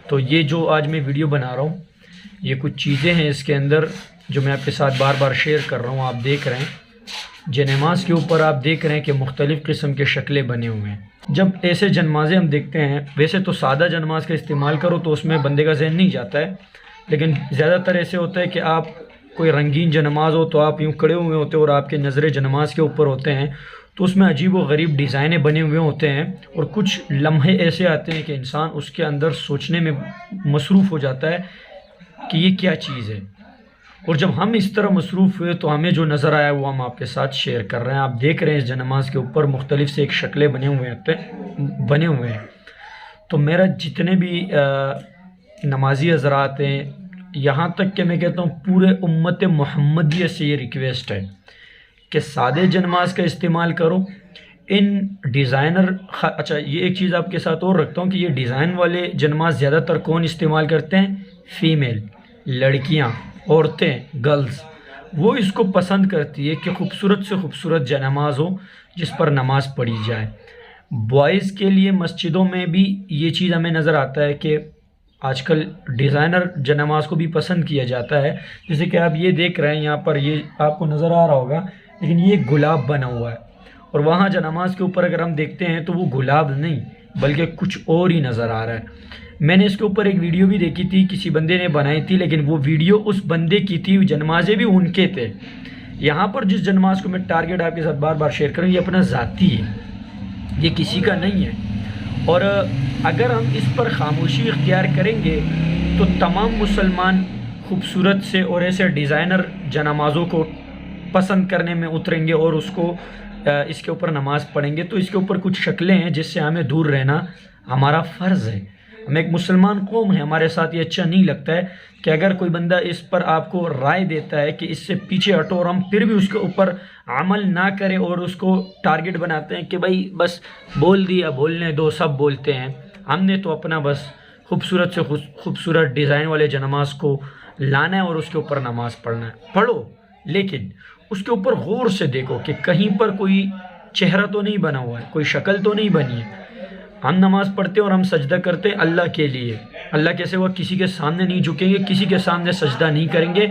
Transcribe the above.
تو یہ جو آج میں ویڈیو بنا رہا ہوں، یہ کچھ چیزیں ہیں اس کے اندر جو میں آپ کے ساتھ بار بار شیئر کر رہا ہوں. آپ دیکھ رہے ہیں جنماز کے اوپر، آپ دیکھ رہے ہیں کہ مختلف قسم کے شکلیں بنے ہوئے ہیں. جب ایسے جنمازیں ہم دیکھتے ہیں، ویسے تو سادہ جنماز کا استعمال کرو تو اس میں بندے کا ذہن نہیں جاتا ہے، لیکن زیادہ تر ایسے ہوتا ہے کہ آپ کوئی رنگین جنماز ہو تو آپ یوں کھڑے ہوئے ہوتے ہیں اور آپ کے نظریں جنماز کے اوپر ہوتے ہیں، تو اس میں عجیب و غریب ڈیزائنیں بنے ہوئے ہوتے ہیں، اور کچھ لمحے ایسے آتے ہیں کہ انسان اس کے اندر سوچنے میں مصروف ہو جاتا ہے کہ یہ کیا چیز ہے. اور جب ہم اس طرح مصروف ہوئے تو ہمیں جو نظر آیا وہ ہم آپ کے ساتھ شیئر کر رہے ہیں. آپ دیکھ رہے ہیں اس جنماز کے اوپر مختلف سے ایک شکلیں بنے ہوئے ہیں. تو میرا جتنے بھی نمازی حضرات ہیں، یہاں تک کہ میں کہتا ہوں پورے امت محمدیہ سے یہ ریکویسٹ ہے کہ سادے جنماز کا استعمال کرو. ان ڈیزائنر اچھا یہ ایک چیز آپ کے ساتھ اور رکھتا ہوں کہ یہ ڈیزائن والے جنماز زیادہ تر کون استعمال کرتے ہیں؟ فیمیل، لڑکیاں، عورتیں، گرلز. وہ اس کو پسند کرتی ہے کہ خوبصورت سے خوبصورت جنماز ہو جس پر نماز پڑھی جائے. بوائز کے لیے مسجدوں میں بھی یہ چیز ہمیں نظر آتا ہے کہ آج کل ڈیزائنر جنماز کو بھی پسند کیا جاتا ہے. جیسے کہ آپ یہ دیکھ رہے ہیں یہاں پر، یہ آپ کو نظر آ رہا ہوگا، لیکن یہ گلاب بنا ہوا ہے، اور وہاں جنماز کے اوپر اگر ہم دیکھتے ہیں تو وہ گلاب نہیں بلکہ کچھ اور ہی نظر آ رہا ہے. میں نے اس کے اوپر ایک ویڈیو بھی دیکھی تھی، کسی بندے نے بنائی تھی، لیکن وہ ویڈیو اس بندے کی تھی، جنمازیں بھی ان کے تھے. یہاں پر جس جنماز کو میں ٹارگیٹ آپ کے ساتھ بار بار شیئر کروں، یہ اپنا ذاتی ہے، یہ کسی کا نہیں ہے. اور اگر ہم اس پر خاموشی اختیار کریں گے تو تمام مسلمان خوبصورت سے اور ایسے ڈیزائنر جنمازوں کو پسند کرنے میں اتریں گے اور اس کے اوپر نماز پڑھیں گے. تو اس کے اوپر کچھ شکلیں ہیں جس سے ہمیں دور رہنا ہمارا فرض ہے. ہم ایک مسلمان قوم ہے، ہمارے ساتھ یہ اچھا نہیں لگتا ہے کہ اگر کوئی بندہ اس پر آپ کو رائے دیتا ہے کہ اس سے پیچھے ہٹو، اور ہم پھر بھی اس کے اوپر عمل نہ کریں اور اس کو ٹارگٹ بناتے ہیں کہ بھائی بس بول دیا، بولنے دو، سب بولتے ہیں. ہم نے تو اپنا بس خوبصورت سے خوبصورت ڈیزائن والے جنماز کو لانا ہے اور اس کے اوپر نماز پڑھنا ہے. پڑھو، لیکن اس کے اوپر غور سے دیکھو کہ کہیں پر کوئی چہرہ تو نہیں بنا ہوا ہے، کوئی شکل تو نہیں بنی ہے. ہم نماز پڑھتے ہیں اور ہم سجدہ کرتے ہیں اللہ کے لیے. اللہ کیسے؟ وہ کسی کے سامنے نہیں جھکیں گے، کسی کے سامنے سجدہ نہیں کریں گے.